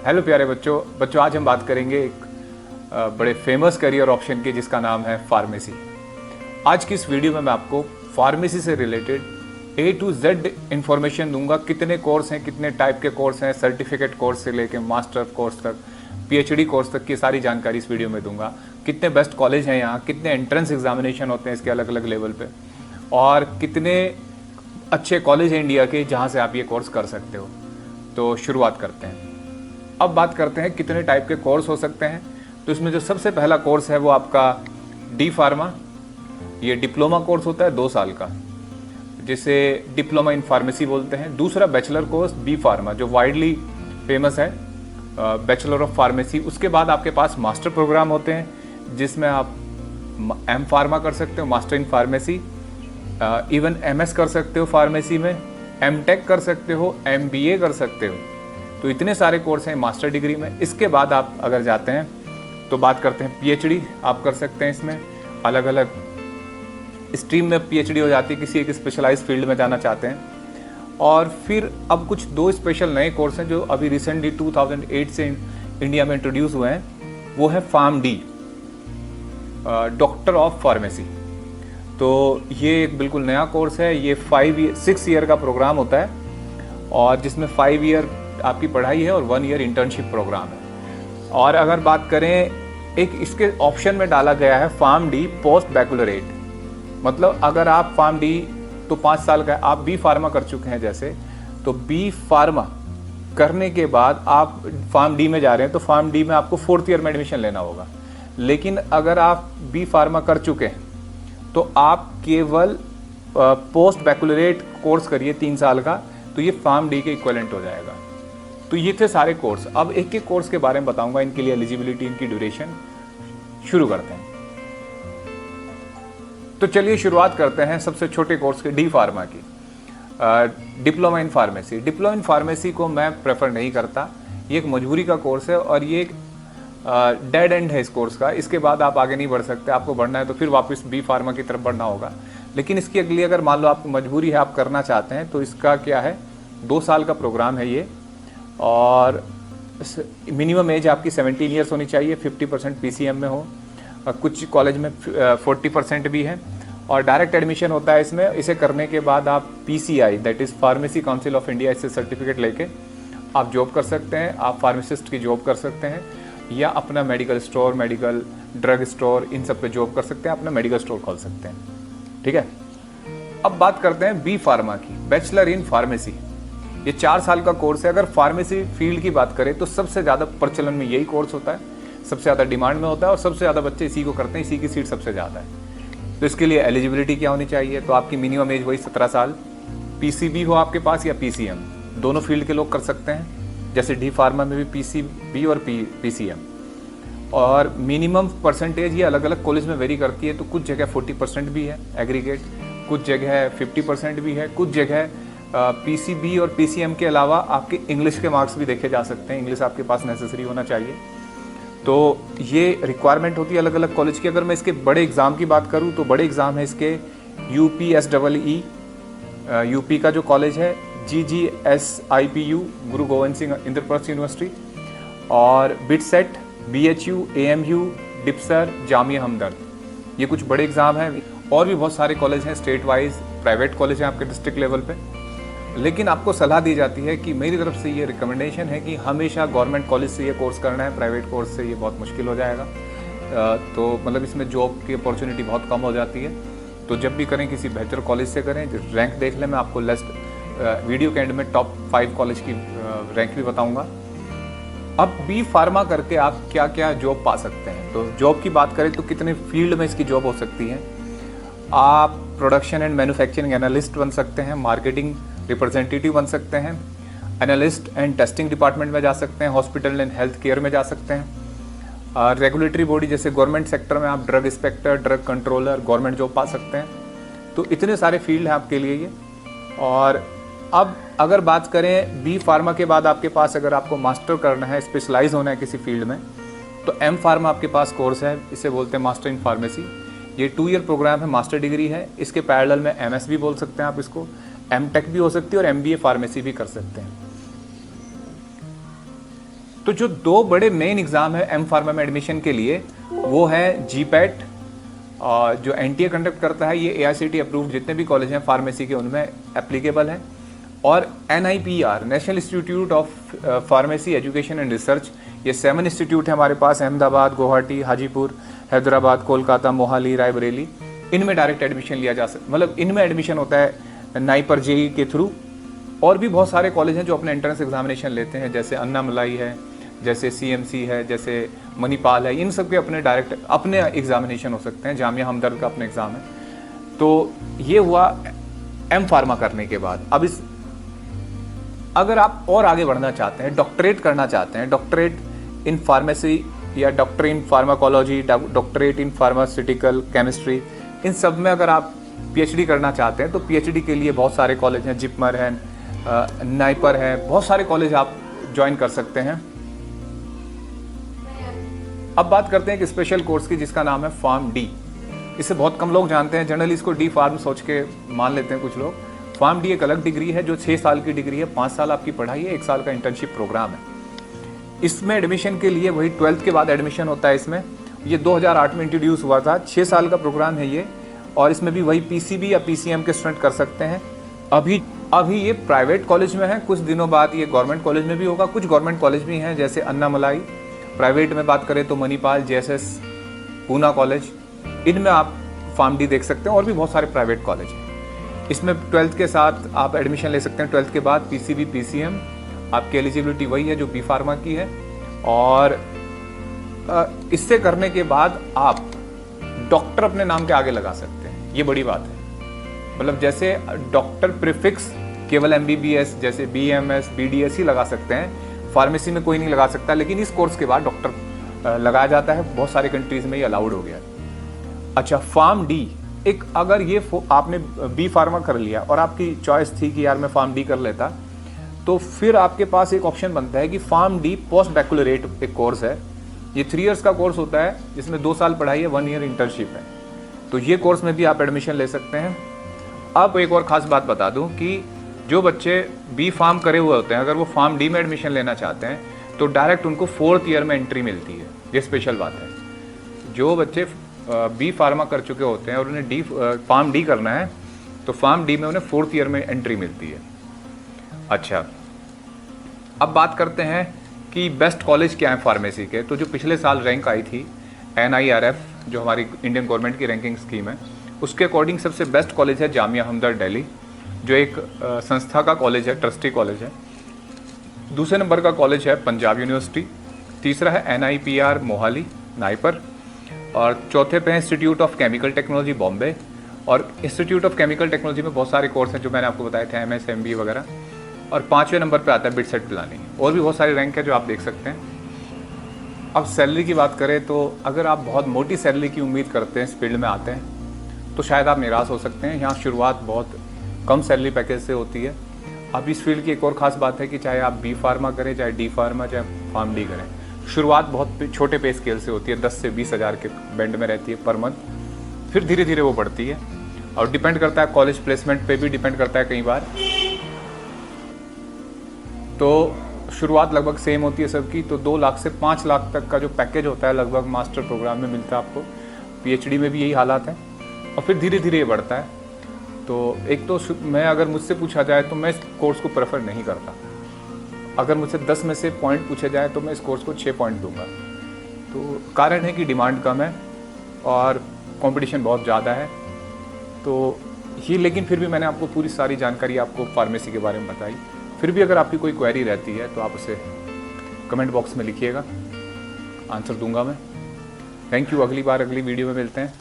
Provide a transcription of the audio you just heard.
Hello प्यारे बच्चों आज हम बात करेंगे एक बड़े फेमस करियर ऑप्शन की जिसका नाम है फार्मेसी। आज की इस वीडियो में मैं आपको फार्मेसी से related A to Z information दूंगा। कितने कोर्स हैं, कितने टाइप के कोर्स हैं, सर्टिफिकेट कोर्स से लेके मास्टर कोर्स तक, PhD कोर्स तक की सारी जानकारी इस वीडियो में दूंगा। कितने बेस्ट कॉलेज हैं यहाँ, कितने एंट्रेंस एग्जामिनेशन होते हैं इसके अलग अलग लेवल पे, और कितने अच्छे कॉलेज हैं इंडिया के जहाँ से आप ये कोर्स कर सकते हो। तो शुरुआत करते हैं। अब बात करते हैं कितने टाइप के कोर्स हो सकते हैं। तो इसमें जो सबसे पहला कोर्स है वो आपका डी फार्मा, ये डिप्लोमा कोर्स होता है 2 साल का, जिसे डिप्लोमा इन फार्मेसी बोलते हैं। दूसरा बैचलर कोर्स बी फार्मा जो वाइडली फेमस है, बैचलर ऑफ फार्मेसी। उसके बाद आपके पास मास्टर प्रोग्राम होते हैं जिसमें आप एम फार्मा कर सकते हो, master in pharmacy, even MS कर सकते हो फार्मेसी में, MTech कर सकते हो, MBA कर सकते हो। तो इतने सारे कोर्स हैं मास्टर डिग्री में। इसके बाद आप अगर जाते हैं तो बात करते हैं PhD आप कर सकते हैं। इसमें अलग अलग स्ट्रीम में PhD हो जाती है, किसी एक स्पेशलाइज फील्ड में जाना चाहते हैं। और फिर अब कुछ 2 स्पेशल नए कोर्स हैं जो अभी रिसेंटली 2008 से इंडिया में इंट्रोड्यूस हुए हैं। वो है PharmD, डॉक्टर ऑफ फार्मेसी। तो ये एक बिल्कुल नया कोर्स है। ये 6 ईयर का प्रोग्राम होता है और जिसमें 5 ईयर आपकी पढ़ाई है और 1 ईयर इंटर्नशिप प्रोग्राम है। और अगर बात करें, एक इसके ऑप्शन में डाला गया है PharmD पोस्ट बैकुलरेट, मतलब अगर आप PharmD तो 5 साल का है, आप बी फार्मा कर चुके हैं जैसे, तो बी फार्मा करने के बाद आप PharmD में जा रहे हैं तो PharmD में आपको 4th ईयर में एडमिशन लेना होगा। लेकिन अगर आप बी फार्मा कर चुके हैं तो आप केवल पोस्ट बैकुलरेट कोर्स करिए 3 साल का, तो ये PharmD के इक्विवेलेंट हो जाएगा। तो ये थे सारे कोर्स। अब एक एक कोर्स के बारे में बताऊंगा, इनके लिए एलिजिबिलिटी, इनकी ड्यूरेशन। शुरू करते हैं। तो चलिए शुरुआत करते हैं सबसे छोटे कोर्स के, डी फार्मा की, diploma in pharmacy. Diploma in pharmacy को मैं प्रेफर नहीं करता, ये एक मजबूरी का कोर्स है और ये एक डेड एंड है इस कोर्स का। इसके बाद आप आगे नहीं बढ़ सकते, आपको बढ़ना है तो फिर वापस बी फार्मा की तरफ बढ़ना होगा। लेकिन इसकी अगली अगर मान लो आपको मजबूरी है, आप करना चाहते हैं, तो इसका क्या है, 2 साल का प्रोग्राम है ये, और मिनिमम एज आपकी 17 ईयर्स होनी चाहिए, 50% PCM में हो, और कुछ कॉलेज में 40% भी है, और डायरेक्ट एडमिशन होता है इसमें। इसे करने के बाद आप PCI that is pharmacy council of India से सर्टिफिकेट लेके आप जॉब कर सकते हैं। आप फार्मासिस्ट की जॉब कर सकते हैं या अपना medical store, medical drug store, इन सब पे जॉब कर सकते हैं, अपना मेडिकल स्टोर खोल सकते हैं। ठीक है। अब बात करते हैं बी फार्मा की, बैचलर इन फार्मेसी। ये 4 साल का कोर्स है। अगर फार्मेसी फील्ड की बात करें तो सबसे ज़्यादा प्रचलन में यही कोर्स होता है, सबसे ज़्यादा डिमांड में होता है और सबसे ज़्यादा बच्चे इसी को करते हैं, इसी की सीट सबसे ज़्यादा है। तो इसके लिए एलिजिबिलिटी क्या होनी चाहिए, तो आपकी मिनिमम एज वही 17 साल, PCB हो आपके पास या PCM, दोनों फील्ड के लोग कर सकते हैं। जैसे डी फार्मा में भी PCB और PCM। और मिनिमम परसेंटेज ये अलग अलग कॉलेज में वेरी करती है, तो कुछ जगह 40% भी है एग्रीगेट, कुछ जगह 50% भी है, कुछ जगह PCB और PCM के अलावा आपके इंग्लिश के मार्क्स भी देखे जा सकते हैं। इंग्लिश आपके पास नेसेसरी होना चाहिए। तो ये रिक्वायरमेंट होती है अलग अलग कॉलेज की। अगर मैं इसके बड़े एग्ज़ाम की बात करूँ तो बड़े एग्ज़ाम है इसके UPSEE, यूपी का जो कॉलेज है, GGSIPU गुरु गोविंद सिंह इंद्रप्रस्थ यूनिवर्सिटी, और BITSET, BHU, AMU, डिप्सर, जामिया हमदर्द। ये कुछ बड़े एग्ज़ाम हैं। और भी बहुत सारे कॉलेज हैं स्टेट वाइज, प्राइवेट कॉलेज हैं आपके डिस्ट्रिक्ट लेवल पे। लेकिन आपको सलाह दी जाती है कि मेरी तरफ से ये रिकमेंडेशन है कि हमेशा गवर्नमेंट कॉलेज से ये कोर्स करना है, प्राइवेट कोर्स से ये बहुत मुश्किल हो जाएगा। तो मतलब इसमें जॉब की अपॉर्चुनिटी बहुत कम हो जाती है। तो जब भी करें किसी बेहतर कॉलेज से करें। रैंक देख लें, मैं आपको वीडियो के एंड में टॉप 5 कॉलेज की रैंक भी बताऊँगा। अब बी फार्मा करके आप क्या क्या जॉब पा सकते हैं। तो जॉब की बात करें तो कितने फील्ड में इसकी जॉब हो सकती है। आप प्रोडक्शन एंड मैन्युफैक्चरिंग एनालिस्ट बन सकते हैं, मार्केटिंग रिप्रेजेंटेटिव बन सकते हैं, एनालिस्ट एंड टेस्टिंग डिपार्टमेंट में जा सकते हैं, हॉस्पिटल एंड हेल्थ केयर में जा सकते हैं। रेगुलेटरी बॉडी जैसे गवर्नमेंट सेक्टर में आप drug inspector, drug controller, government job पा सकते हैं। तो इतने सारे फील्ड हैं आपके लिए ये। और अब अगर बात करें बी फार्मा के बाद आपके पास अगर आपको मास्टर करना है, स्पेशलाइज होना है किसी फील्ड में, तो एम फार्मा आपके पास कोर्स है, इसे बोलते हैं मास्टर इन फार्मेसी। ये 2 ईयर प्रोग्राम है, मास्टर डिग्री है। इसके पैरेलल में MS भी बोल सकते हैं आप इसको, MTech भी हो सकती है और MBA फार्मेसी भी कर सकते हैं। तो जो दो बड़े मेन एग्ज़ाम है एम फार्मा में एडमिशन के लिए, वो है जीपैट जो एनटीए कंडक्ट करता है, ये एआईसीटी अप्रूव्ड जितने भी कॉलेज हैं फार्मेसी के उनमें एप्लीकेबल है। और NIPR national institute of pharmacy education and research, ये 7 इंस्टीट्यूट है हमारे पास, अहमदाबाद, गुवाहाटी, हाजीपुर, हैदराबाद, कोलकाता, मोहाली, रायबरेली। इनमें डायरेक्ट एडमिशन लिया जा सकता, मतलब इनमें एडमिशन होता है नाइपर जेई के थ्रू। और भी बहुत सारे कॉलेज हैं जो अपने एंट्रेंस एग्जामिनेशन लेते हैं, जैसे अन्नामलाई है, जैसे सीएमसी है, जैसे मणिपाल है। इन सब के अपने डायरेक्ट अपने एग्जामिनेशन हो सकते हैं। जामिया हमदर्द का अपना एग्ज़ाम है। तो ये हुआ एम फार्मा करने के बाद। अब इस अगर आप और आगे बढ़ना चाहते हैं, डॉक्टरेट करना चाहते हैं, डॉक्टरेट इन फार्मेसी या doctorate in pharmacology, doctorate in pharmaceutical chemistry, इन सब में अगर आप पीएचडी करना चाहते हैं तो पीएचडी के लिए बहुत सारे कॉलेज हैं, जिपमर है, नाइपर है, बहुत सारे कॉलेज आप ज्वाइन कर सकते हैं। अब बात करते हैं एक स्पेशल कोर्स की जिसका नाम है फार्म डी। इसे बहुत कम लोग जानते हैं, जनरली इसको डी फार्म सोच के मान लेते हैं कुछ लोग। फार्म डी एक अलग डिग्री है जो 6 साल की डिग्री है, 5 साल आपकी पढ़ाई है, 1 साल का इंटर्नशिप प्रोग्राम है। इसमें एडमिशन के लिए वही 12th के बाद एडमिशन होता है इसमें। ये 2008 में इंट्रोड्यूस हुआ था, 6 साल का प्रोग्राम है ये। और इसमें भी वही पीसीबी या पीसीएम के स्टूडेंट कर सकते हैं। अभी ये प्राइवेट कॉलेज में है, कुछ दिनों बाद ये गवर्नमेंट कॉलेज में भी होगा। कुछ गवर्नमेंट कॉलेज भी हैं जैसे अन्नामलाई, प्राइवेट में बात करें तो मणिपाल, जेएसएस, पूना कॉलेज, इनमें आप फार्म डी देख सकते हैं। और भी बहुत सारे प्राइवेट कॉलेज हैं। इसमें 12th के साथ आप एडमिशन ले सकते हैं। 12th के बाद पीसीबी पीसीएम, आपकी एलिजिबिलिटी वही है जो बी फार्मा की है। और इससे करने के बाद आप डॉक्टर अपने नाम के आगे लगा सकते हैं। ये बड़ी बात है, मतलब जैसे डॉक्टर प्रीफिक्स केवल एमबीबीएस, जैसे बीएमएस, बीडीएस ही लगा सकते हैं, फार्मेसी में कोई नहीं लगा सकता। लेकिन इस कोर्स के बाद डॉक्टर लगाया जाता है, बहुत सारे कंट्रीज में ये अलाउड हो गया है। अच्छा, फार्म डी एक, अगर ये आपने बी फार्मा कर लिया और आपकी चॉइस थी कि यार मैं फार्म डी कर लेता, तो फिर आपके पास एक ऑप्शन बनता है कि फार्म डी पोस्ट बैकलॉरेट एक कोर्स है। ये 3 इयर्स का कोर्स होता है जिसमें 2 साल पढ़ाई है, 1 ईयर इंटर्नशिप है। तो ये कोर्स में भी आप एडमिशन ले सकते हैं। अब एक और ख़ास बात बता दूं कि जो बच्चे बी फार्म करे हुए होते हैं, अगर वो फार्म डी में एडमिशन लेना चाहते हैं तो डायरेक्ट उनको 4th ईयर में एंट्री मिलती है। ये स्पेशल बात है। जो बच्चे बी फार्मा कर चुके होते हैं और उन्हें फार्म डी करना है तो फार्म डी में उन्हें 4th ईयर में एंट्री मिलती है। अच्छा, अब बात करते हैं कि बेस्ट कॉलेज क्या है फार्मेसी के। तो जो पिछले साल रैंक आई थी NIRF, जो हमारी इंडियन गवर्नमेंट की रैंकिंग स्कीम है, उसके अकॉर्डिंग सबसे बेस्ट कॉलेज है जामिया हमदर्द दिल्ली, जो एक संस्था का कॉलेज है, ट्रस्टी कॉलेज है। दूसरे नंबर का कॉलेज है पंजाब यूनिवर्सिटी। तीसरा है NIPR मोहाली, नाइपर। और चौथे पे है institute of chemical technology Bombay. और इंस्टीट्यूट ऑफ केमिकल टेक्नोलॉजी में बहुत सारे कोर्स हैं जो मैंने आपको बताए थे, MS MBA वगैरह। और 5वें नंबर पे आता है बिटसेट प्लानिंग। और भी बहुत सारे रैंक है जो आप देख सकते हैं। अब सैलरी की बात करें तो अगर आप बहुत मोटी सैलरी की उम्मीद करते हैं, इस फील्ड में आते हैं, तो शायद आप निराश हो सकते हैं। यहाँ शुरुआत बहुत कम सैलरी पैकेज से होती है। अब इस फील्ड की एक और ख़ास बात है कि चाहे आप बी फार्मा करें, चाहे डी फार्मा, चाहे फार्म डी करें, शुरुआत बहुत छोटे पे स्केल से होती है, 10 से 20 हज़ार के बैंड में रहती है पर मंथ। फिर धीरे धीरे वो बढ़ती है और डिपेंड करता है कॉलेज प्लेसमेंट पे भी डिपेंड करता है कई बार। तो शुरुआत लगभग सेम होती है सबकी। तो 2 लाख से 5 लाख तक का जो पैकेज होता है लगभग मास्टर प्रोग्राम में मिलता है आपको। PhD में भी यही हालात है और फिर धीरे धीरे ये बढ़ता है। तो एक तो मैं, अगर मुझसे पूछा जाए तो मैं इस कोर्स को प्रेफर नहीं करता। अगर मुझसे 10 में से पॉइंट पूछे जाए तो मैं इस कोर्स को 6 पॉइंट दूंगा। तो कारण है कि डिमांड कम है और कंपटीशन बहुत ज़्यादा है। तो ये, लेकिन फिर भी मैंने आपको पूरी सारी जानकारी आपको फार्मेसी के बारे में बताई। फिर भी अगर आपकी कोई क्वेरी रहती है तो आप उसे कमेंट बॉक्स में लिखिएगा, आंसर दूंगा मैं। Thank you. अगली बार अगली वीडियो में मिलते हैं।